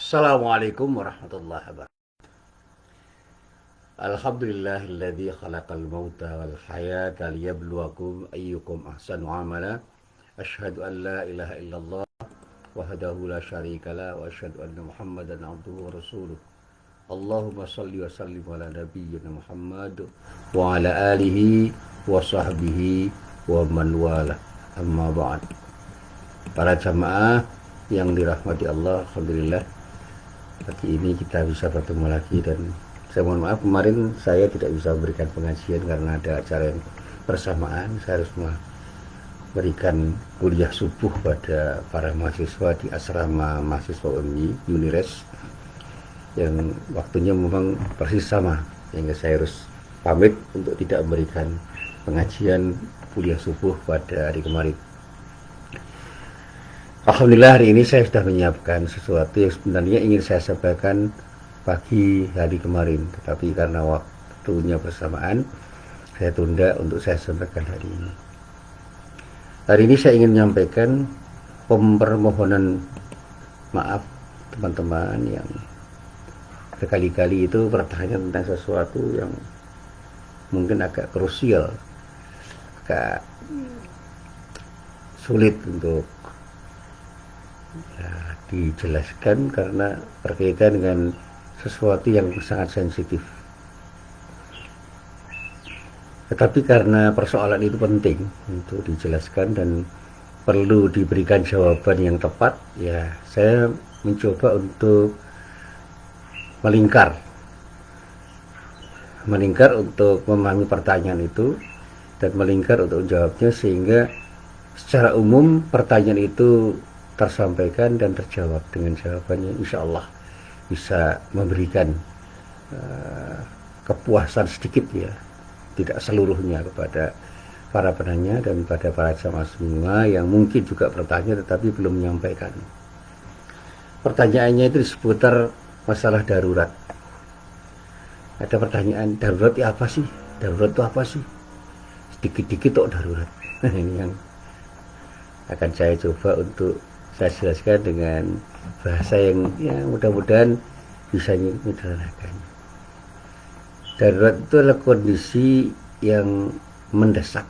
Assalamualaikum warahmatullahi wabarakatuh. Alhamdulillahilladzi khalaqal mauta wal hayata liyabluwakum ayyukum ahsanu amala. Asyhadu an la ilaha illallah wahdahu la syarikalah wa asyhadu anna Muhammadan abduhu wa rasuluh. Allahumma shalli wa sallim ala nabiyyina Muhammad wa ala alihi wa sahbihi wa man wala. Amma ba'd. Para jamaah yang dirahmati Allah, alhamdulillah pagi ini kita bisa bertemu lagi, dan saya mohon maaf kemarin saya tidak bisa memberikan pengajian karena ada acara yang bersamaan. Saya harus memberikan kuliah subuh pada para mahasiswa di asrama mahasiswa UMI Unires yang waktunya memang persis sama, sehingga saya harus pamit untuk tidak memberikan pengajian kuliah subuh pada hari kemarin. Alhamdulillah hari ini saya sudah menyiapkan sesuatu yang sebenarnya ingin saya sampaikan pagi hari kemarin, tetapi karena waktunya bersamaan saya tunda untuk saya sampaikan hari ini. Hari ini saya ingin menyampaikan permohonan maaf teman-teman yang berkali-kali itu bertanya tentang sesuatu yang mungkin agak krusial, agak sulit untuk dijelaskan karena berkaitan dengan sesuatu yang sangat sensitif. Tetapi karena persoalan itu penting untuk dijelaskan dan perlu diberikan jawaban yang tepat, ya saya mencoba untuk melingkar untuk memahami pertanyaan itu dan melingkar untuk menjawabnya, sehingga secara umum pertanyaan itu tersampaikan dan terjawab dengan jawabannya, insya Allah bisa memberikan kepuasan sedikit, ya tidak seluruhnya, kepada para penanya dan pada para jamaah semua yang mungkin juga bertanya tetapi belum menyampaikan. Pertanyaannya itu seputar masalah darurat. Ada pertanyaan, darurat itu apa sih? Darurat itu apa sih? Sedikit-dikit kok darurat. Ini yang akan saya coba untuk saya jelaskan dengan bahasa yang mudah-mudahan bisa menyederhanakan. Darurat itu adalah kondisi yang mendesak.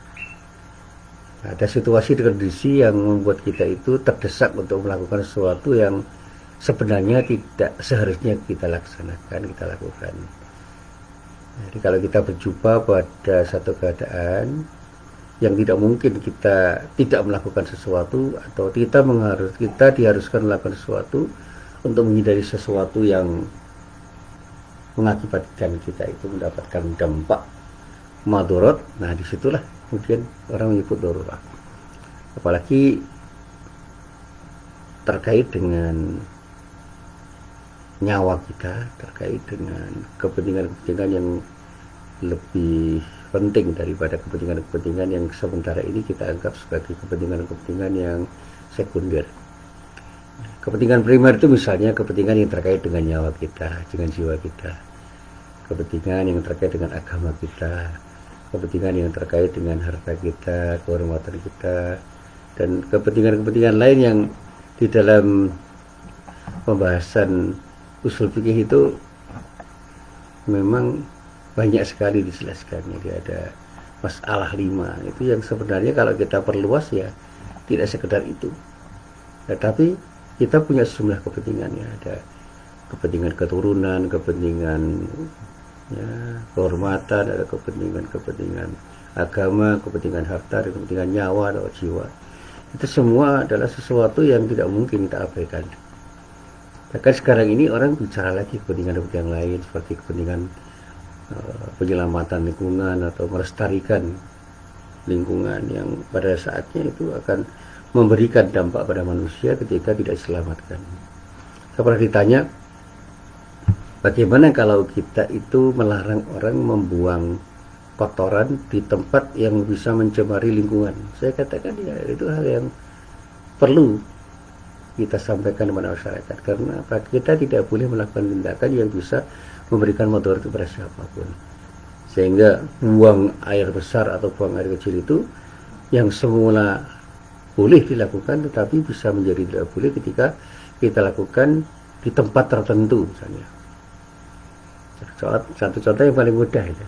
Ada situasi dan kondisi yang membuat kita itu terdesak untuk melakukan sesuatu yang sebenarnya tidak seharusnya kita laksanakan, kita lakukan. Jadi kalau kita berjumpa pada satu keadaan yang tidak mungkin kita tidak melakukan sesuatu, atau kita diharuskan melakukan sesuatu untuk menghindari sesuatu yang mengakibatkan kita itu mendapatkan dampak madorot, nah disitulah kemudian orang menyebut darurat. Apalagi terkait dengan nyawa kita, terkait dengan kepentingan-kepentingan yang lebih penting daripada kepentingan-kepentingan yang sementara ini kita anggap sebagai kepentingan-kepentingan yang sekunder. Kepentingan primer itu misalnya kepentingan yang terkait dengan nyawa kita, dengan jiwa kita, kepentingan yang terkait dengan agama kita, kepentingan yang terkait dengan harta kita, kehormatan kita, dan kepentingan-kepentingan lain yang di dalam pembahasan usul fikih itu memang banyak sekali dijelaskan. Jadi ada masalah 5 itu yang sebenarnya kalau kita perluas ya tidak sekedar itu, tetapi kita punya sejumlah kepentingan, ya ada kepentingan keturunan, kepentingan kehormatan, ada kepentingan agama, kepentingan harta, dan kepentingan nyawa atau jiwa. Itu semua adalah sesuatu yang tidak mungkin kita abaikan. Bahkan sekarang ini orang bicara lagi kepentingan lain, seperti kepentingan penyelamatan lingkungan atau melestarikan lingkungan yang pada saatnya itu akan memberikan dampak pada manusia ketika tidak diselamatkan. Saya pernah ditanya, bagaimana kalau kita itu melarang orang membuang kotoran di tempat yang bisa mencemari lingkungan? Saya katakan ya itu hal yang perlu kita sampaikan kepada masyarakat, karena kita tidak boleh melakukan tindakan yang bisa memberikan mudarat kepada siapapun, sehingga buang air besar atau buang air kecil itu yang semula boleh dilakukan tetapi bisa menjadi tidak boleh ketika kita lakukan di tempat tertentu misalnya. Satu contoh yang paling mudah itu.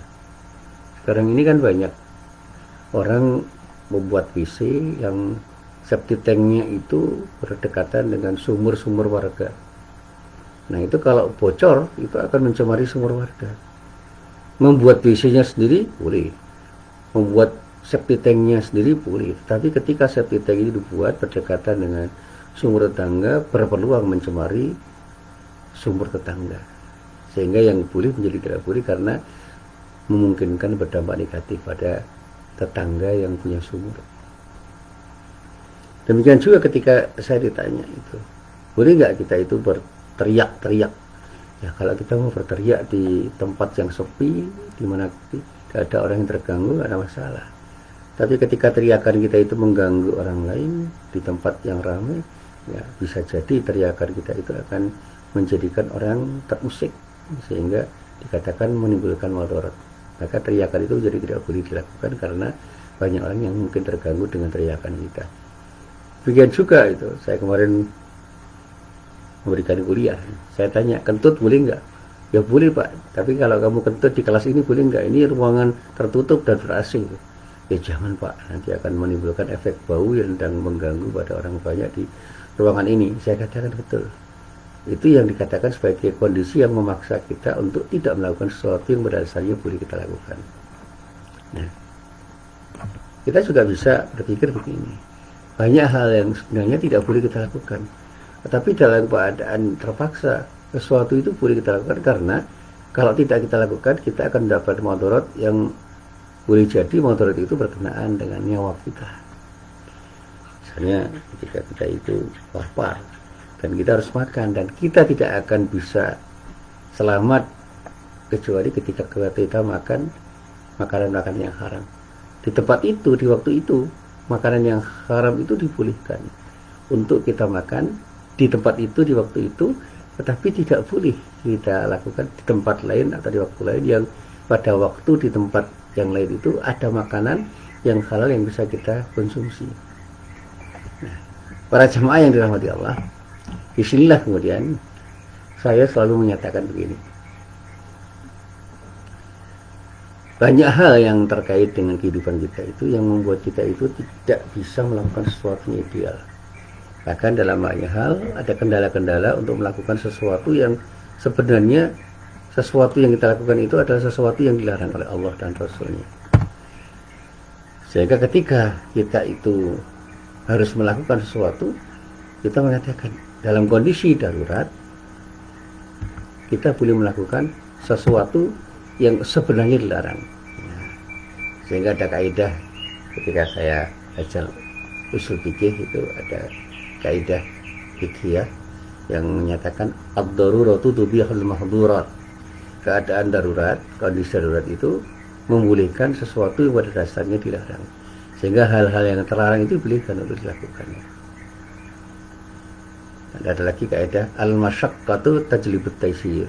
Sekarang ini kan banyak orang membuat WC yang septic tanknya itu berdekatan dengan sumur-sumur warga. Nah itu kalau bocor itu akan mencemari sumur warga. Membuat WC-nya sendiri boleh, membuat septic tanknya sendiri boleh, tapi ketika septic tank ini dibuat berdekatan dengan sumur tetangga berpeluang mencemari sumur tetangga, sehingga yang boleh menjadi tidak boleh karena memungkinkan berdampak negatif pada tetangga yang punya sumur. Demikian juga ketika saya ditanya itu, boleh nggak kita itu berteriak-teriak? Ya kalau kita mau berteriak di tempat yang sepi, di mana tidak ada orang yang terganggu, nggak ada masalah. Tapi ketika teriakan kita itu mengganggu orang lain di tempat yang ramai, ya bisa jadi teriakan kita itu akan menjadikan orang terusik, sehingga dikatakan menimbulkan mudarat. Maka teriakan itu jadi tidak boleh dilakukan karena banyak orang yang mungkin terganggu dengan teriakan kita. Demikian juga itu, saya kemarin memberikan kuliah, saya tanya, kentut boleh nggak? Ya boleh Pak, tapi kalau kamu kentut di kelas ini boleh nggak? Ini ruangan tertutup dan ber-AC. Ya jangan Pak, nanti akan menimbulkan efek bau yang dan mengganggu pada orang banyak di ruangan ini. Saya katakan betul. Itu yang dikatakan sebagai kondisi yang memaksa kita untuk tidak melakukan sesuatu yang pada dasarnya boleh kita lakukan. Nah, kita juga bisa berpikir begini. Banyak hal yang sebenarnya tidak boleh kita lakukan, tetapi dalam keadaan terpaksa sesuatu itu boleh kita lakukan, karena kalau tidak kita lakukan kita akan mendapat mudarat yang boleh jadi mudarat itu berkenaan dengan nyawa kita. Misalnya ketika kita itu lapar dan kita harus makan, dan kita tidak akan bisa selamat kecuali ketika kita makan makanan-makanan yang haram. Di tempat itu, di waktu itu, makanan yang haram itu dibolehkan untuk kita makan di tempat itu, di waktu itu, tetapi tidak boleh kita lakukan di tempat lain atau di waktu lain yang pada waktu di tempat yang lain itu ada makanan yang halal yang bisa kita konsumsi. Nah, para jemaah yang dirahmati Allah, disinilah kemudian saya selalu menyatakan begini. Banyak hal yang terkait dengan kehidupan kita itu yang membuat kita itu tidak bisa melakukan sesuatu yang ideal. Bahkan dalam banyak hal ada kendala-kendala untuk melakukan sesuatu yang sebenarnya sesuatu yang kita lakukan itu adalah sesuatu yang dilarang oleh Allah dan Rasulnya. Sehingga ketika kita itu harus melakukan sesuatu, kita mengatakan dalam kondisi darurat kita boleh melakukan sesuatu yang sebenarnya dilarang. Sehingga ada kaidah ketika saya ajar usul fikih itu ada kaidah fikih yang menyatakan ad-daruratu tubihul mahdhurat. Keadaan darurat, kondisi darurat itu membolehkan sesuatu yang pada dasarnya dilarang. Sehingga hal-hal yang terlarang itu dibolehkan untuk dilakukan. Dan ada lagi kaidah al-masyaqqatu tajlibut taysir.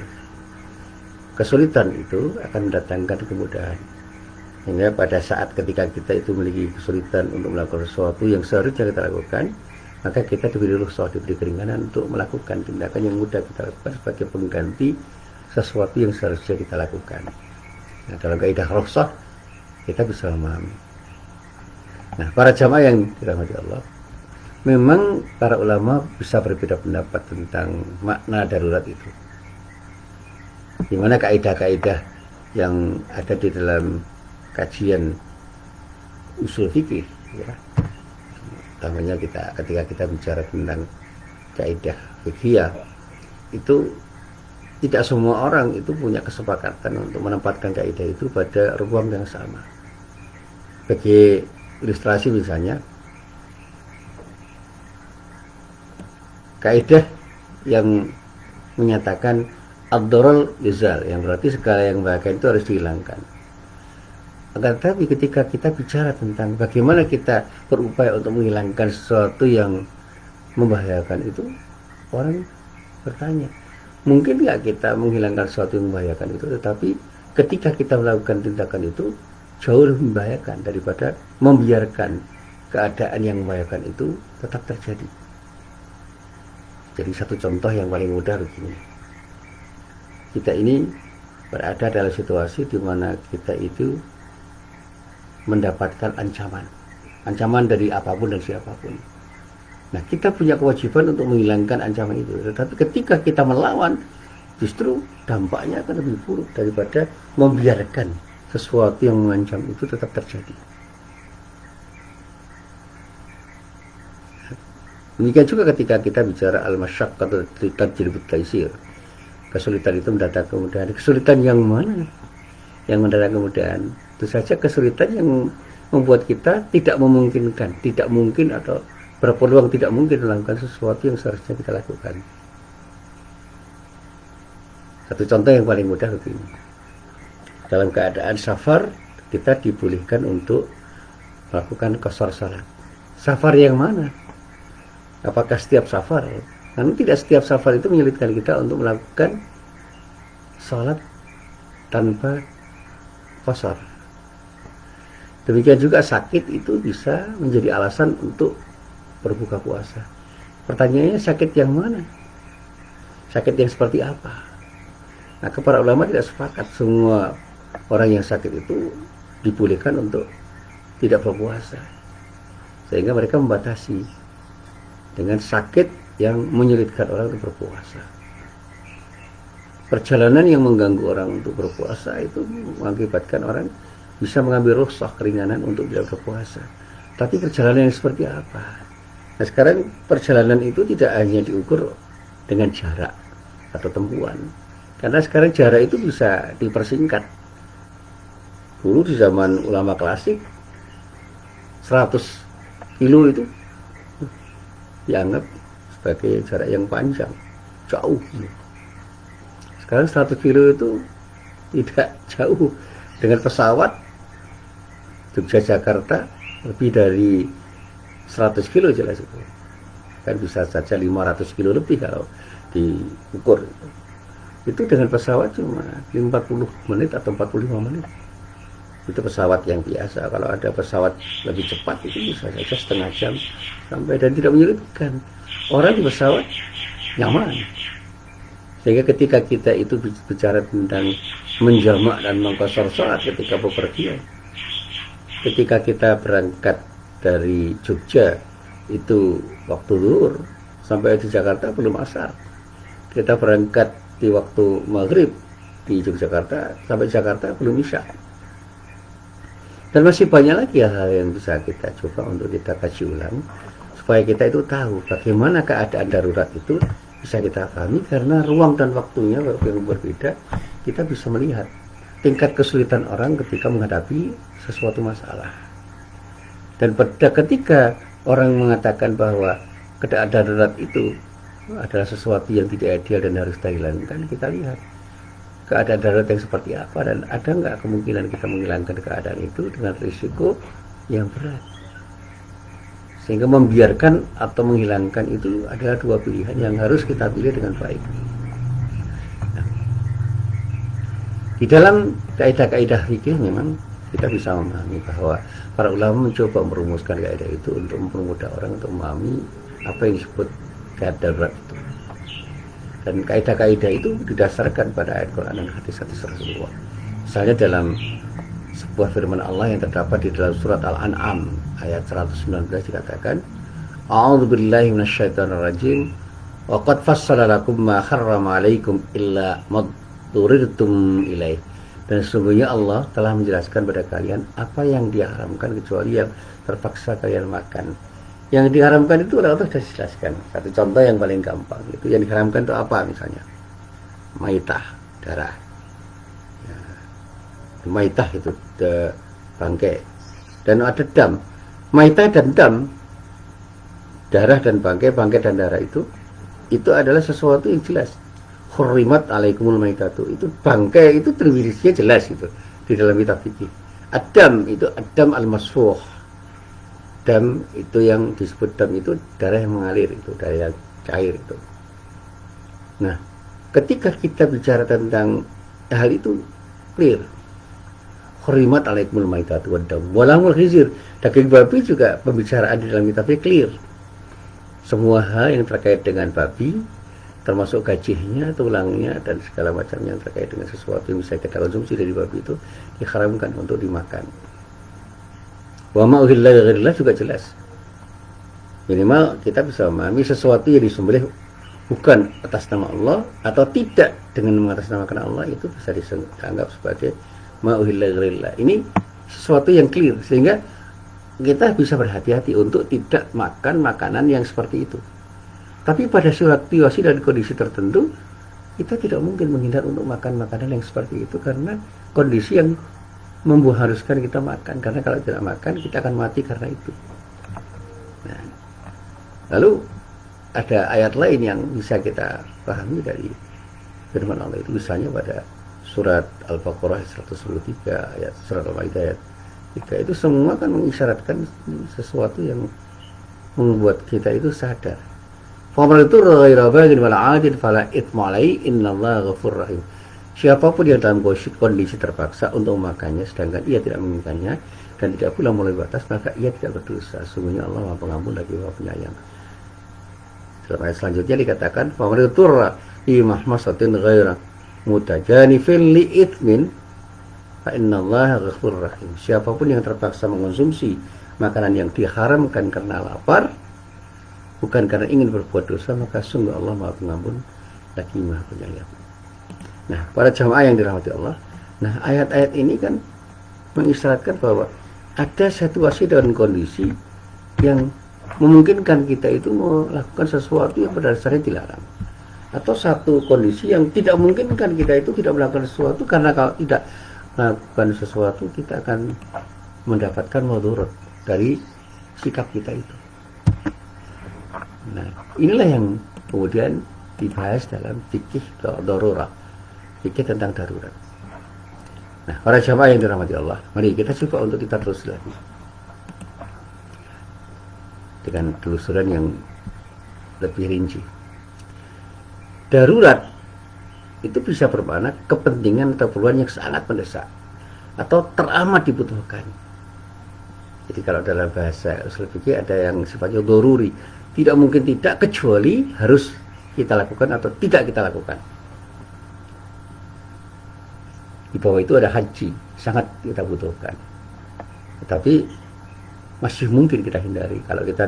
Kesulitan itu akan mendatangkan kemudahan. Sehingga pada saat ketika kita itu memiliki kesulitan untuk melakukan sesuatu yang seharusnya kita lakukan, maka kita diberi rukhsah, diberi keringanan untuk melakukan tindakan yang mudah kita lakukan sebagai pengganti sesuatu yang seharusnya kita lakukan. Nah, dalam kaidah rukhsah kita bisa memahami. Nah, para jamaah yang dirahmati Allah, memang para ulama bisa berbeda pendapat tentang makna darurat itu. Di mana kaidah-kaidah yang ada di dalam kajian usul fikih, ya, utamanya ketika kita bicara tentang kaidah fikih, itu tidak semua orang itu punya kesepakatan untuk menempatkan kaidah itu pada ruang yang sama. Bagi ilustrasi misalnya, kaidah yang menyatakan ad-darar yuzal, yang berarti segala yang membahayakan itu harus dihilangkan. Akan tetapi ketika kita bicara tentang bagaimana kita berupaya untuk menghilangkan sesuatu yang membahayakan itu, orang bertanya, mungkin nggak kita menghilangkan sesuatu yang membahayakan itu, tetapi ketika kita melakukan tindakan itu jauh lebih membahayakan daripada membiarkan keadaan yang membahayakan itu tetap terjadi. Jadi satu contoh yang paling mudah begini. Kita ini berada dalam situasi di mana kita itu mendapatkan ancaman. Ancaman dari apapun dan siapapun. Nah, kita punya kewajiban untuk menghilangkan ancaman itu. Tetapi ketika kita melawan, justru dampaknya akan lebih buruk daripada membiarkan sesuatu yang mengancam itu tetap terjadi. Demikian juga ketika kita bicara al-masyaqqatu tajlibut taysir. Kesulitan itu mendatangkan kemudahan. Kesulitan yang mana yang mendatangkan kemudahan? Itu saja kesulitan yang membuat kita tidak memungkinkan, tidak mungkin atau berpeluang tidak mungkin melakukan sesuatu yang seharusnya kita lakukan. Satu contoh yang paling mudah begini. Dalam keadaan safar, kita dibolehkan untuk melakukan qashar salat. Safar yang mana? Apakah setiap safar? Karena tidak setiap safar itu menyulitkan kita untuk melakukan salat tanpa qashar. Demikian juga sakit itu bisa menjadi alasan untuk berbuka puasa. Pertanyaannya, sakit yang mana? Sakit yang seperti apa? Nah, para ulama tidak sepakat semua orang yang sakit itu dibolehkan untuk tidak berpuasa, sehingga mereka membatasi dengan sakit yang menyulitkan orang untuk berpuasa. Perjalanan yang mengganggu orang untuk berpuasa itu mengakibatkan orang bisa mengambil rukhsah, keringanan untuk tidak berpuasa. Tapi perjalanan yang seperti apa? Nah, sekarang perjalanan itu tidak hanya diukur dengan jarak atau tempuhan, karena sekarang jarak itu bisa dipersingkat. Dulu di zaman ulama klasik 100 kilo itu dianggap sebagai jarak yang panjang, jauh. Sekarang 100 kilo itu tidak jauh. Dengan pesawat Jogja-Jakarta lebih dari 100 kilo jelas itu. Kan bisa saja 500 kilo lebih kalau diukur. Itu dengan pesawat cuma 40 menit atau 45 menit. Itu pesawat yang biasa. Kalau ada pesawat lebih cepat itu bisa saja setengah jam sampai, dan tidak menyulitkan. Orang di pesawat nyaman. Sehingga ketika kita itu bicara tentang menjamak dan mengqashar salat ketika bepergian, ketika kita berangkat dari Jogja itu waktu zuhur sampai di Jakarta belum asar. Kita berangkat di waktu maghrib di Yogyakarta sampai Jakarta belum isya. Dan masih banyak lagi hal yang bisa kita coba untuk kita kaji ulang supaya kita itu tahu bagaimana keadaan darurat itu bisa kita pahami, karena ruang dan waktunya berbeda. Kita bisa melihat tingkat kesulitan orang ketika menghadapi sesuatu masalah. Dan pada ketika orang mengatakan bahwa keadaan darurat itu adalah sesuatu yang tidak ideal dan harus dihilangkan, kita lihat keadaan darurat yang seperti apa, dan ada nggak kemungkinan kita menghilangkan keadaan itu dengan risiko yang berat. Sehingga membiarkan atau menghilangkan itu adalah dua pilihan yang harus kita pilih dengan baik. Nah, di dalam kaidah-kaidah fikih memang kita bisa memahami bahwa para ulama mencoba merumuskan kaidah itu untuk mempermudah orang untuk memahami apa yang disebut keadaan darurat itu. Dan kaidah-kaidah itu didasarkan pada ayat Quran dan hadis-hadis Rasulullah. Misalnya dalam sebuah firman Allah yang terdapat di dalam surat Al-An'am ayat 119 dikatakan, A'udzubillahi minasyaitonirrajim, wa qad fassala lakum ma harrama 'alaikum illa ma turirtum ilaih. Dan sesungguhnya Allah telah menjelaskan pada kalian apa yang diharamkan kecuali yang terpaksa kalian makan. Yang diharamkan itu Allah sudah jelaskan. Satu contoh yang paling gampang itu yang diharamkan itu apa misalnya? Maitah, darah. Ya. Maitah itu bangkai. Dan ada dam. Maitah dan dam, darah dan bangkai, bangkai dan darah itu adalah sesuatu yang jelas. Hurrimat alaikumul maitatu, itu bangkai itu termirisnya jelas itu di dalam kitab fikih. Adam itu adam al-masfuh. Dam itu yang disebut dam itu darah yang mengalir, itu darah yang cair itu. Nah, ketika kita bicara tentang hal itu clear. Hurrimat alaikumul maitatu waddam walamul khizir. Daging babi juga pembicaraan di dalam kitabnya clear. semua hal yang terkait dengan babi, termasuk gajinya, tulangnya, dan segala macam yang terkait dengan sesuatu yang bisa kita konsumsi dari babi itu diharamkan untuk dimakan. Wa ma uhilla li ghairillah juga jelas. Minimal kita bisa memahami sesuatu yang disembelih bukan atas nama Allah atau tidak dengan mengatasnamakan Allah, itu bisa dianggap sebagai ma uhilla li ghairillah. Ini sesuatu yang clear, sehingga kita bisa berhati-hati untuk tidak makan makanan yang seperti itu. Tapi pada situasi dan kondisi tertentu, kita tidak mungkin menghindar untuk makan makanan yang seperti itu karena kondisi yang mengharuskan kita makan. Karena kalau tidak makan, kita akan mati karena itu. Nah, lalu ada ayat lain yang bisa kita pahami dari firman Allah itu, misalnya pada surat Al-Baqarah 123, ayat surat Al-Maidah ayat 3, itu semua kan mengisyaratkan sesuatu yang membuat kita itu sadar. Faman itu ghaira baghin wala 'adin fala itsma 'alaihi innallaha ghafurur rahim. Siapapun yang dalam kondisi terpaksa untuk memakannya sedangkan ia tidak menginginkannya dan tidak pula mulai batas, maka ia tidak berdosa. Sungguhnya Allah Maha Pengampun lagi Maha Penyayang. Dalam ayat selanjutnya dikatakan, faman itu fi mahmasatin ghaira mutajanifin li itsmin fa innallaha ghafurur rahim. Siapapun yang terpaksa mengonsumsi makanan yang diharamkan karena lapar, bukan karena ingin berbuat dosa, maka sungguh Allah Maha Pengampun lagi Maha Penyayang. Nah, para jamaah yang dirahmati Allah, nah ayat-ayat ini kan mengisyaratkan bahwa ada situasi dan kondisi yang memungkinkan kita itu melakukan sesuatu yang pada dasarnya dilarang, atau satu kondisi yang tidak memungkinkan kita itu tidak melakukan sesuatu, karena kalau tidak melakukan sesuatu kita akan mendapatkan mudarat dari sikap kita itu. Nah, inilah yang kemudian dibahas dalam fikih darurah, fikih tentang darurat. Nah, para jamaah yang dirahmati Allah, mari kita coba untuk kita terus lagi dengan telusuran yang lebih rinci. Darurat itu bisa bermakna kepentingan atau keperluan yang sangat mendesak atau teramat dibutuhkan. Jadi kalau dalam bahasa usul fikih ada yang sifatnya doruri, tidak mungkin tidak kecuali harus kita lakukan atau tidak kita lakukan. Di bawah itu ada haji, sangat kita butuhkan, tetapi masih mungkin kita hindari. Kalau kita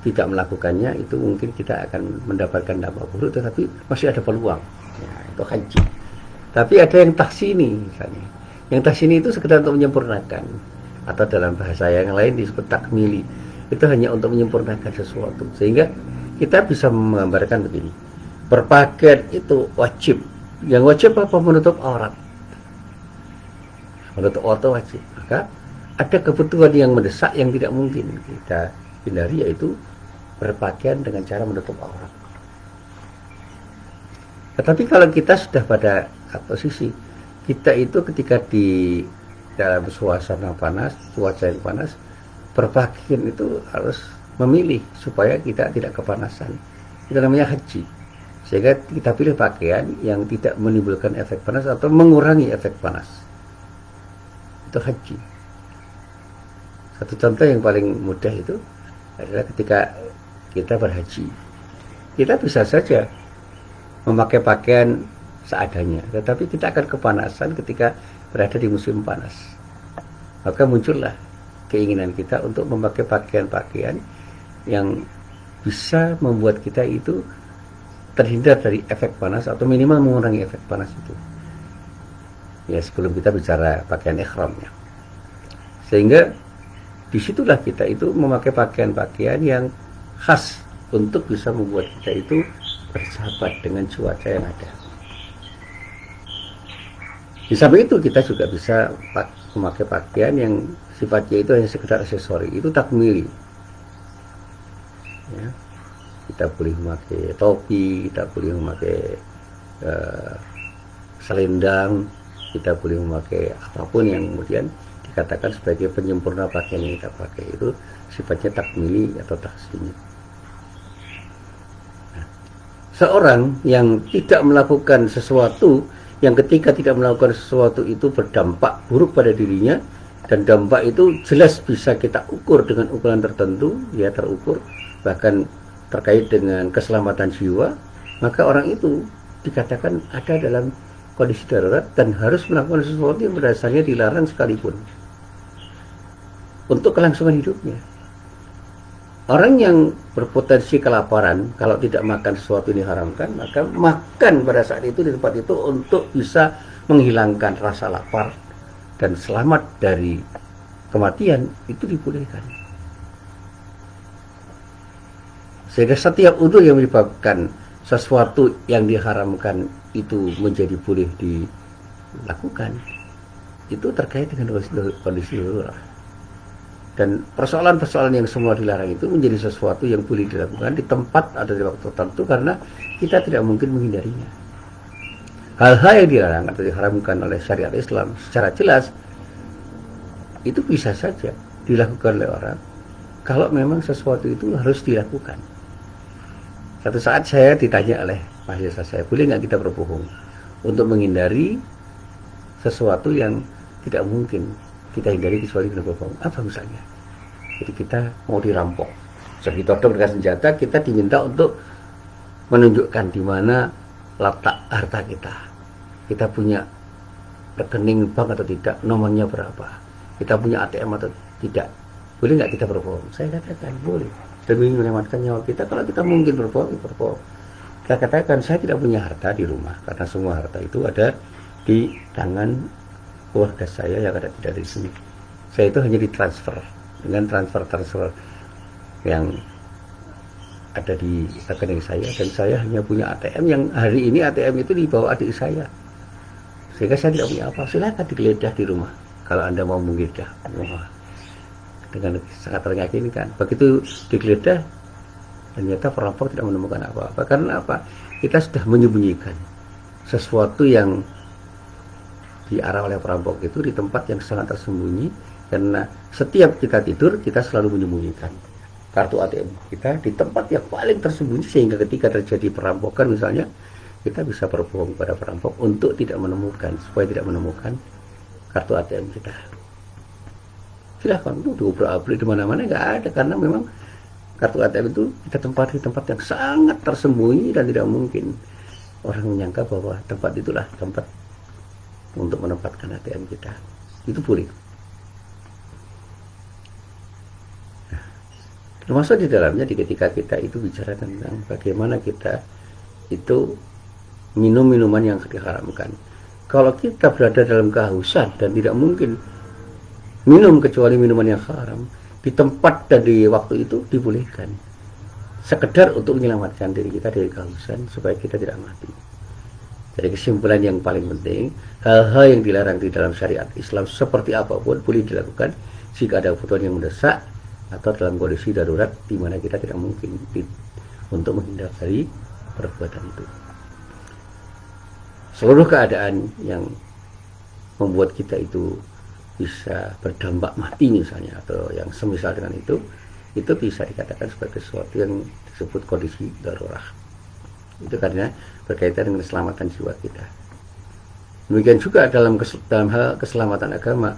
tidak melakukannya, itu mungkin kita akan mendapatkan dampak buruk, tetapi masih ada peluang. Ya, itu haji. Tapi ada yang tahsini misalnya. Yang tahsini itu sekedar untuk menyempurnakan, atau dalam bahasa yang lain disebut takmili. Itu hanya untuk menyempurnakan sesuatu. Sehingga kita bisa menggambarkan begini. Berpakaian itu wajib. Yang wajib apa? Menutup aurat. Menutup aurat wajib. Maka ada kebutuhan yang mendesak yang tidak mungkin kita hindari, yaitu berpakaian dengan cara menutup aurat. Tetapi kalau kita sudah pada posisi kita itu ketika di dalam suasana panas, cuaca yang panas, berpakaian itu harus memilih supaya kita tidak kepanasan. Itu namanya haji. Sehingga kita pilih pakaian yang tidak menimbulkan efek panas atau mengurangi efek panas. Itu haji. Satu contoh yang paling mudah itu adalah ketika kita berhaji. Kita bisa saja memakai pakaian seadanya, tetapi kita akan kepanasan ketika berada di musim panas. Maka muncullah keinginan kita untuk memakai pakaian-pakaian yang bisa membuat kita itu terhindar dari efek panas atau minimal mengurangi efek panas itu. Ya, sebelum kita bicara pakaian ihram ya. Sehingga disitulah kita itu memakai pakaian-pakaian yang khas untuk bisa membuat kita itu bersahabat dengan cuaca yang ada. Di samping itu kita juga bisa memakai pakaian yang sifatnya itu hanya sekedar aksesori, itu takmili. Ya. Kita boleh memakai topi, kita boleh memakai selendang, kita boleh memakai apapun yang kemudian dikatakan sebagai penyempurna pakaian yang kita pakai, itu sifatnya takmili atau tahsini. Nah, seorang yang tidak melakukan sesuatu, yang ketika tidak melakukan sesuatu itu berdampak buruk pada dirinya, dan dampak itu jelas bisa kita ukur dengan ukuran tertentu, ya terukur, bahkan terkait dengan keselamatan jiwa, maka orang itu dikatakan ada dalam kondisi darurat dan harus melakukan sesuatu yang pada dasarnya dilarang sekalipun untuk kelangsungan hidupnya. Orang yang berpotensi kelaparan, kalau tidak makan sesuatu yang diharamkan, maka makan pada saat itu di tempat itu untuk bisa menghilangkan rasa lapar dan selamat dari kematian, itu dibolehkan. Sehingga setiap udzur yang menyebabkan sesuatu yang diharamkan itu menjadi boleh dilakukan, itu terkait dengan kondisi darurat. Dan persoalan-persoalan yang semua dilarang itu menjadi sesuatu yang boleh dilakukan di tempat atau di waktu tertentu karena kita tidak mungkin menghindarinya. Hal-hal yang dilarang atau diharamkan oleh syariat Islam secara jelas itu bisa saja dilakukan oleh orang kalau memang sesuatu itu harus dilakukan. Satu saat saya ditanya oleh mahasiswa saya, boleh nggak kita berbohong untuk menghindari sesuatu yang tidak mungkin kita hindari kecuali dengan berbohong? Apa misalnya? Jadi kita mau dirampok, ditodong dengan senjata, kita diminta untuk menunjukkan di mana letak harta kita. Kita punya rekening bank atau tidak, nomornya berapa, kita punya ATM atau tidak. Boleh nggak kita berbohong? Saya katakan boleh, demi menyelamatkan nyawa kita. Kalau kita mungkin berbohong, berbohong. Kita katakan saya tidak punya harta di rumah karena semua harta itu ada di tangan keluarga saya yang ada tidak di sini. Saya itu hanya ditransfer dengan transfer yang ada di rekening saya, dan saya hanya punya ATM yang hari ini ATM itu dibawa adik saya, sehingga saya tidak punya apa. Silakan digeledah di rumah kalau Anda mau menggeledah. Dengan sangat meyakinkan. Begitu digeledah, ternyata perampok tidak menemukan apa-apa. Karena apa? Kita sudah menyembunyikan sesuatu yang diarah oleh perampok itu di tempat yang sangat tersembunyi, karena setiap kita tidur kita selalu menyembunyikan kartu ATM kita di tempat yang paling tersembunyi, sehingga ketika terjadi perampokan misalnya, kita bisa berbohong pada perampok untuk tidak menemukan, supaya tidak menemukan kartu ATM kita. Silahkan tuh diobrak-abrik di mana-mana, nggak ada, karena memang kartu ATM itu kita tempati di tempat yang sangat tersembunyi dan tidak mungkin orang menyangka bahwa tempat itulah tempat untuk menempatkan ATM kita. Itu boleh. Nah, termasuk di dalamnya ketika kita itu bicara tentang bagaimana kita itu minum minuman yang diharamkan. Kalau kita berada dalam kehausan dan tidak mungkin minum kecuali minuman yang haram, di tempat dan di waktu itu dibolehkan, sekedar untuk menyelamatkan diri kita dari kehausan supaya kita tidak mati. Jadi kesimpulan yang paling penting, hal-hal yang dilarang di dalam syariat Islam seperti apapun boleh dilakukan jika ada kebutuhan yang mendesak atau dalam kondisi darurat di mana kita tidak mungkin untuk menghindar dari perbuatan itu. Seluruh keadaan yang membuat kita itu bisa berdampak mati misalnya, atau yang semisal dengan itu bisa dikatakan sebagai sesuatu yang disebut kondisi darurat. Itu karena berkaitan dengan keselamatan jiwa kita. Demikian juga dalam hal keselamatan agama,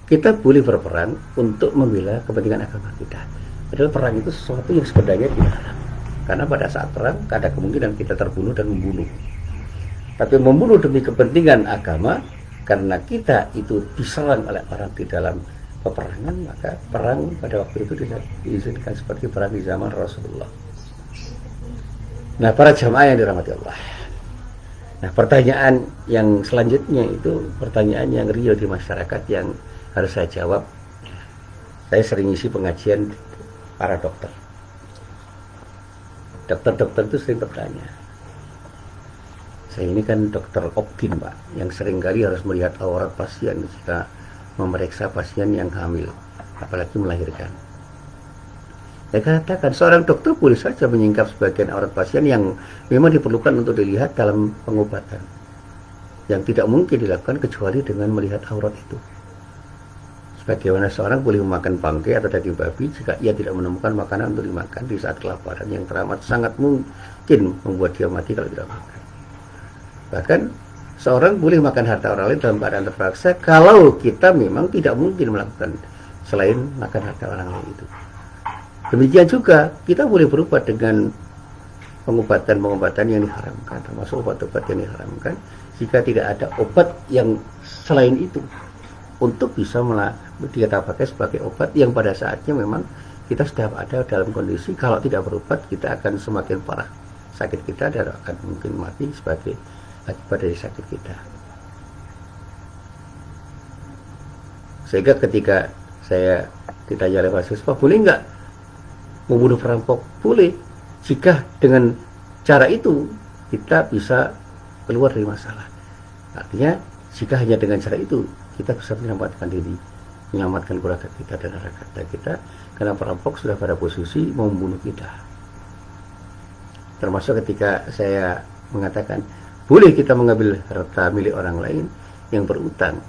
kita boleh berperang untuk membela kepentingan agama kita. Padahal perang itu sesuatu yang sebenarnya dilarang, karena pada saat perang ada kemungkinan kita terbunuh dan membunuh. Tapi membunuh demi kepentingan agama, karena kita itu diserang oleh orang di dalam peperangan, maka perang pada waktu itu diizinkan seperti perang di zaman Rasulullah. Nah, para jamaah yang dirahmati Allah. Nah, pertanyaan yang selanjutnya itu pertanyaan yang real di masyarakat yang harus saya jawab. Saya sering isi pengajian para dokter. Dokter-dokter itu sering bertanya. Saya ini kan dokter optin, Pak, yang seringkali harus melihat aurat pasien jika memeriksa pasien yang hamil, apalagi melahirkan. Saya katakan seorang dokter boleh saja menyingkap sebagian aurat pasien yang memang diperlukan untuk dilihat dalam pengobatan, yang tidak mungkin dilakukan kecuali dengan melihat aurat itu. Sebagaimana seorang boleh memakan bangkai atau daging babi jika ia tidak menemukan makanan untuk dimakan di saat kelaparan yang teramat sangat mungkin membuat dia mati kalau tidak makan. Bahkan seorang boleh makan harta orang lain dalam keadaan terpaksa kalau kita memang tidak mungkin melakukan selain makan harta orang lain itu. Demikian juga kita boleh berobat dengan pengobatan-pengobatan yang diharamkan, termasuk obat-obat yang diharamkan, jika tidak ada obat yang selain itu untuk bisa kita pakai sebagai obat yang pada saatnya memang kita sudah ada dalam kondisi kalau tidak berobat kita akan semakin parah sakit kita dan akan mungkin mati sebagai akibat dari sakit kita. Sehingga ketika saya ditanya oleh mahasiswa, boleh nggak membunuh perampok? Boleh, jika dengan cara itu kita bisa keluar dari masalah. Artinya jika hanya dengan cara itu kita bisa menyelamatkan diri, menyelamatkan keluarga kita dan harta kita, karena perampok sudah pada posisi mau membunuh kita. Termasuk ketika saya mengatakan boleh kita mengambil harta milik orang lain yang berutang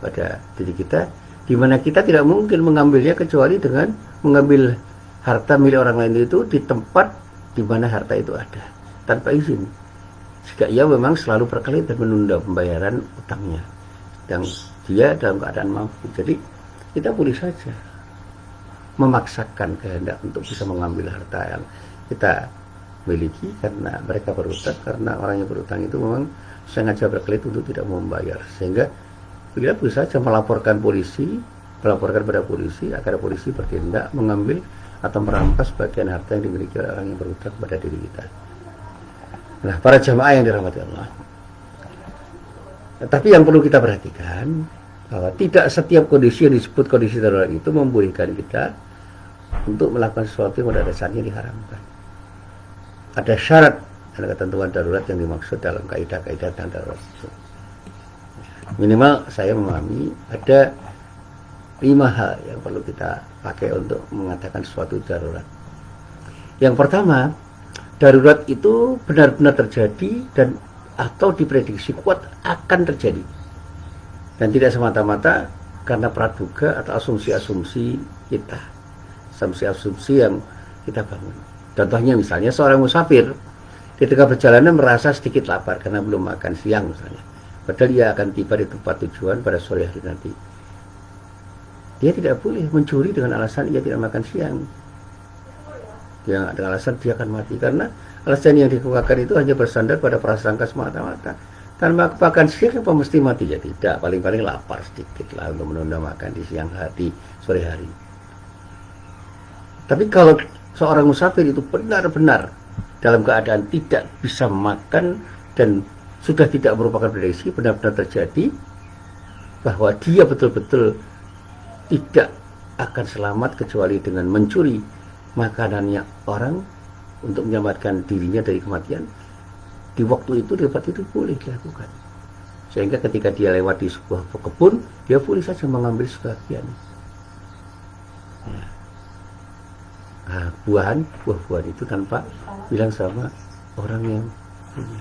pada diri kita, di mana kita tidak mungkin mengambilnya kecuali dengan mengambil harta milik orang lain itu di tempat di mana harta itu ada tanpa izin. Jika ia memang selalu berkelit dan menunda pembayaran utangnya dan dia dalam keadaan mampu, jadi kita boleh saja memaksakan kehendak untuk bisa mengambil harta yang kita miliki karena mereka berutang, karena orang yang berutang itu memang sengaja berkelit untuk tidak membayar, sehingga kita bisa saja melaporkan pada polisi agar polisi bertindak mengambil atau merampas bagian harta yang dimiliki oleh orang yang berutang pada diri kita. Nah, para jamaah yang dirahmati Allah, tapi yang perlu kita perhatikan bahwa tidak setiap kondisi yang disebut kondisi darurat itu membolehkan kita untuk melakukan sesuatu yang pada dasarnya diharamkan. Ada syarat dan ketentuan darurat yang dimaksud dalam kaidah-kaidah tentang darurat itu. Minimal saya memahami ada 5 hal yang perlu kita pakai untuk mengatakan suatu darurat. Yang pertama, darurat itu benar-benar terjadi dan atau diprediksi kuat akan terjadi, dan tidak semata-mata karena praduga atau asumsi-asumsi kita, asumsi-asumsi yang kita bangun. Contohnya misalnya seorang musafir di tengah perjalanan merasa sedikit lapar karena belum makan siang misalnya, padahal dia akan tiba di tempat tujuan pada sore hari nanti. Dia tidak boleh mencuri dengan alasan ia tidak makan siang. Dia dengan alasan dia akan mati, karena alasan yang dikemukakan itu hanya bersandar pada prasangka semata-mata. Tanpa makan siang apa mesti mati? Ya tidak, paling-paling lapar sedikit lah untuk menunda makan di siang hari, sore hari. Tapi kalau seorang musafir itu benar-benar dalam keadaan tidak bisa makan dan sudah tidak merupakan prediksi, benar-benar terjadi bahwa dia betul-betul tidak akan selamat kecuali dengan mencuri makanannya orang untuk menyelamatkan dirinya dari kematian, di waktu itu, di tempat itu boleh dilakukan. Sehingga ketika dia lewat di sebuah kebun, dia boleh saja mengambil sebagian buah-buahan itu tanpa bilang sama orang yang punya,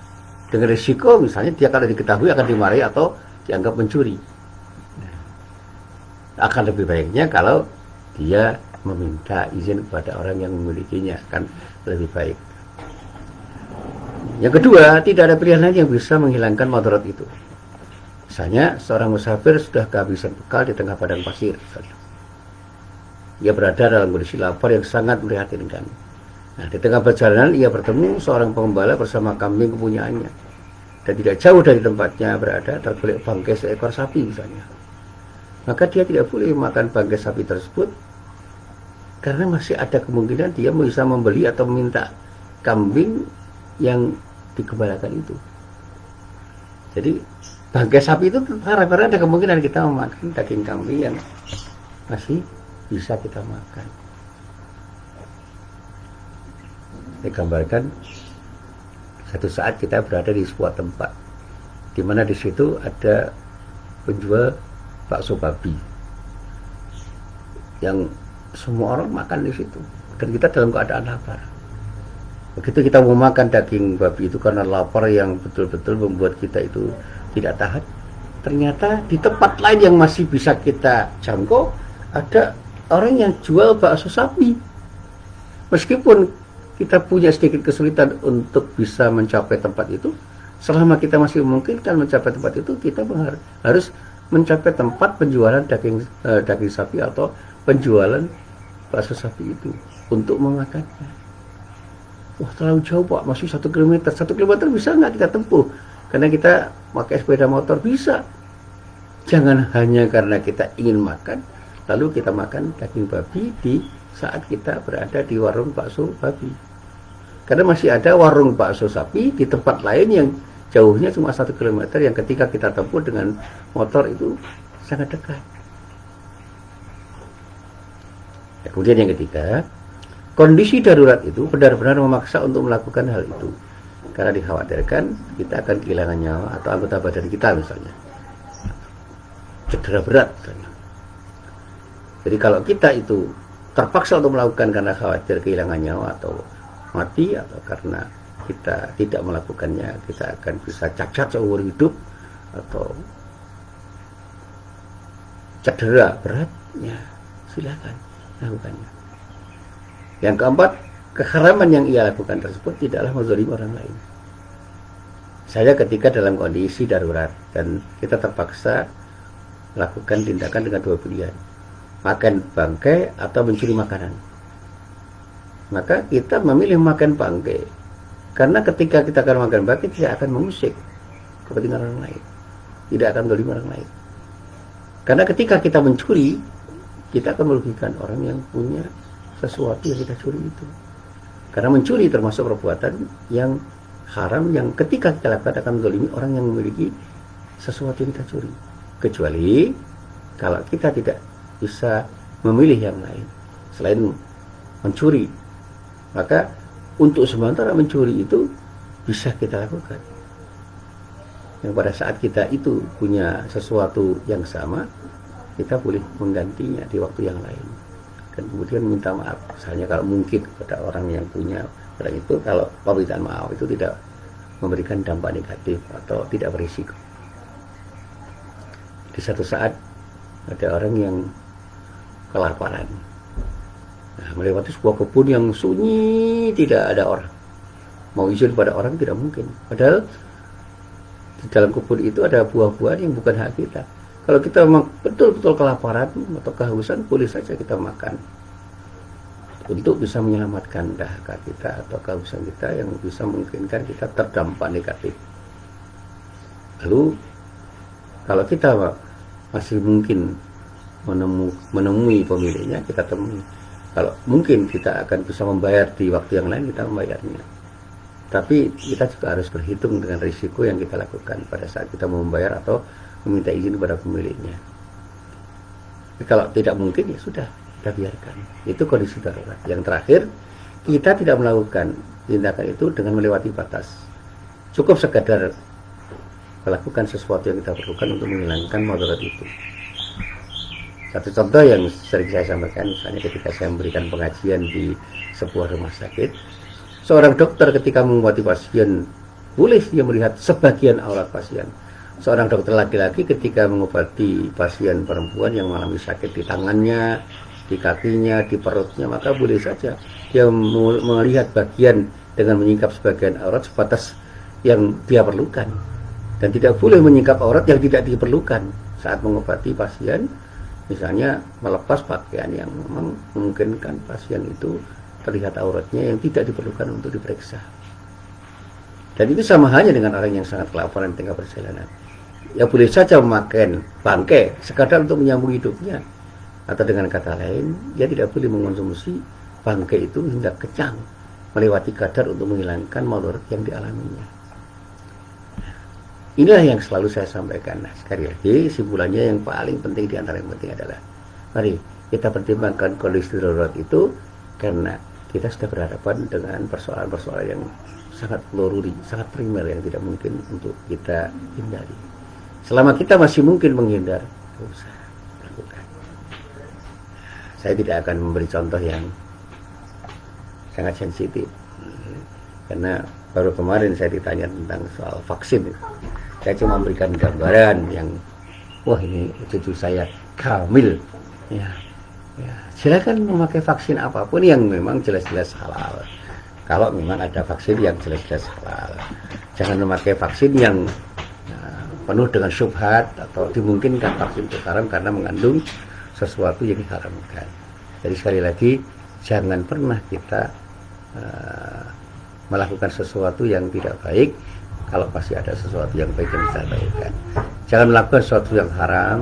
dengan risiko misalnya dia kalau diketahui akan dimarahi atau dianggap mencuri. Akan lebih baiknya kalau dia meminta izin kepada orang yang memilikinya, akan lebih baik. Yang kedua, tidak ada pilihan lain yang bisa menghilangkan madarat itu. Misalnya seorang musafir sudah kehabisan bekal di tengah padang pasir misalnya. Ia berada dalam kondisi lapar yang sangat memprihatinkan. Nah, di tengah perjalanan ia bertemu seorang pengembala bersama kambing kepunyaannya, dan tidak jauh dari tempatnya berada terbelik bangkai seekor sapi misalnya. Maka dia tidak boleh makan bangkai sapi tersebut, karena masih ada kemungkinan dia bisa membeli atau meminta kambing yang digembalakan itu. Jadi bangkai sapi itu karena ada kemungkinan kita memakan daging kambing yang masih bisa kita makan. Digambarkan satu saat kita berada di sebuah tempat di mana di situ ada penjual bakso babi yang semua orang makan di situ, dan kita dalam keadaan lapar. Begitu kita mau makan daging babi itu karena lapar yang betul-betul membuat kita itu tidak tahan, ternyata di tempat lain yang masih bisa kita jangkau ada orang yang jual bakso sapi. Meskipun kita punya sedikit kesulitan untuk bisa mencapai tempat itu, selama kita masih memungkinkan mencapai tempat itu, kita harus mencapai tempat penjualan daging sapi atau penjualan bakso sapi itu untuk memakannya. Wah, terlalu jauh Pak, masih 1 kilometer. 1 kilometer bisa nggak kita tempuh? Karena kita pakai sepeda motor, bisa. Jangan hanya karena kita ingin makan, lalu kita makan daging babi di saat kita berada di warung bakso babi. Karena masih ada warung bakso sapi di tempat lain yang jauhnya cuma 1 kilometer, yang ketika kita tempuh dengan motor itu sangat dekat. Ya, kemudian yang ketiga, kondisi darurat itu benar-benar memaksa untuk melakukan hal itu. Karena dikhawatirkan kita akan kehilangan nyawa atau anggota badan kita misalnya. Cedera berat misalnya. Jadi kalau kita itu terpaksa untuk melakukan karena khawatir kehilangan nyawa atau mati, atau karena kita tidak melakukannya kita akan bisa cacat seumur hidup atau cedera berat, ya silakan lakukannya. Yang keempat, keharaman yang ia lakukan tersebut tidaklah menzalimi orang lain. Saya ketika dalam kondisi darurat dan kita terpaksa melakukan tindakan dengan 2 pilihan, makan bangkai atau mencuri makanan, maka kita memilih makan bangkai, karena ketika kita akan makan bangkai tidak akan mengusik kepentingan orang lain, tidak akan menzalimi orang lain. Karena ketika kita mencuri, kita akan merugikan orang yang punya sesuatu yang kita curi itu. Karena mencuri termasuk perbuatan yang haram, yang ketika kita lakukan akan menzalimi orang yang memiliki sesuatu yang kita curi. Kecuali kalau kita tidak bisa memilih yang lain selain mencuri, maka untuk sementara mencuri itu bisa kita lakukan. Yang pada saat kita itu punya sesuatu yang sama, kita boleh menggantinya di waktu yang lain. Dan kemudian minta maaf, misalnya kalau mungkin kepada orang yang punya barang itu, kalau permintaan maaf itu tidak memberikan dampak negatif atau tidak berisiko. Di satu saat ada orang yang kelaparan, melewati sebuah kebun yang sunyi, tidak ada orang. Mau izin pada orang tidak mungkin. Padahal di dalam kebun itu ada buah-buahan yang bukan hak kita. Kalau kita memang betul-betul kelaparan atau kehausan, boleh saja kita makan untuk bisa menyelamatkan dahaga kita atau kehausan kita yang bisa memungkinkan kita terdampak negatif. Lalu kalau kita masih mungkin menemui pemiliknya, kita temui. Kalau mungkin kita akan bisa membayar di waktu yang lain, kita membayarnya. Tapi kita juga harus berhitung dengan risiko yang kita lakukan pada saat kita mau membayar atau meminta izin kepada pemiliknya. Tapi kalau tidak mungkin, ya sudah, kita biarkan. Itu kondisi darurat. Yang terakhir, kita tidak melakukan tindakan itu dengan melewati batas. Cukup sekadar melakukan sesuatu yang kita perlukan untuk menghilangkan mudarat itu. Satu contoh yang sering saya sampaikan, misalnya ketika saya memberikan pengajian di sebuah rumah sakit, seorang dokter ketika mengobati pasien, boleh dia melihat sebagian aurat pasien. Seorang dokter laki-laki ketika mengobati pasien perempuan yang mengalami sakit di tangannya, di kakinya, di perutnya, maka boleh saja dia melihat bagian dengan menyingkap sebagian aurat sebatas yang dia perlukan, dan tidak boleh menyingkap aurat yang tidak diperlukan saat mengobati pasien. Misalnya melepas pakaian yang memang memungkinkan pasien itu terlihat auratnya yang tidak diperlukan untuk diperiksa. Dan itu sama halnya dengan orang yang sangat kelaparan di tengah perjalanan. Ya boleh saja memakan bangkai sekadar untuk menyambung hidupnya. Atau dengan kata lain, dia tidak boleh mengonsumsi bangkai itu hingga kencang, melewati kadar untuk menghilangkan mudarat yang dialaminya. Inilah yang selalu saya sampaikan. Nah, sekali lagi simpulannya yang paling penting, di antara yang penting adalah mari kita pertimbangkan kondisi darurat itu, karena kita sudah berhadapan dengan persoalan-persoalan yang sangat loruri, sangat primer yang tidak mungkin untuk kita hindari. Selama kita masih mungkin menghindar, tidak usah lakukan. Saya tidak akan memberi contoh yang sangat sensitif, karena baru kemarin saya ditanya tentang soal vaksin. Saya cuma memberikan gambaran yang, wah ini cucu saya hamil, ya silakan memakai vaksin apapun yang memang jelas-jelas halal. Kalau memang ada vaksin yang jelas-jelas halal, jangan memakai vaksin yang penuh dengan syubhat atau dimungkinkan vaksin itu haram karena mengandung sesuatu yang diharamkan. Jadi sekali lagi, Jangan pernah kita melakukan sesuatu yang tidak baik kalau masih ada sesuatu yang baik yang bisa dilakukan. Jangan melakukan sesuatu yang haram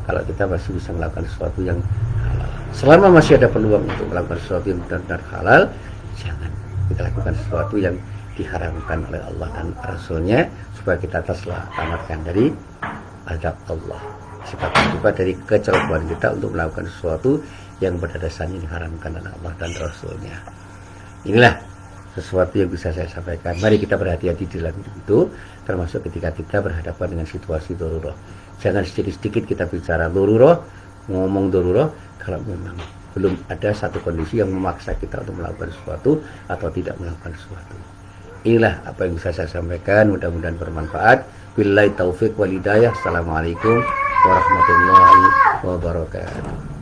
kalau kita masih bisa melakukan sesuatu yang halal. Selama masih ada peluang untuk melakukan sesuatu yang benar-benar halal, jangan kita lakukan sesuatu yang diharamkan oleh Allah dan Rasulnya, supaya kita terselamatkan dari azab Allah. Sebab juga dari kecerobohan kita untuk melakukan sesuatu yang pada dasarnya diharamkan oleh Allah dan Rasulnya. Inilah sesuatu yang bisa saya sampaikan. Mari kita berhati-hati di dalam hidup itu, termasuk ketika kita berhadapan dengan situasi darurat. Jangan sedikit-sedikit kita bicara darurat, ngomong darurat, kalau memang belum ada satu kondisi yang memaksa kita untuk melakukan sesuatu atau tidak melakukan sesuatu. Inilah apa yang bisa saya sampaikan, mudah-mudahan bermanfaat. Billahi taufik wal hidayah. Assalamualaikum warahmatullahi wabarakatuh.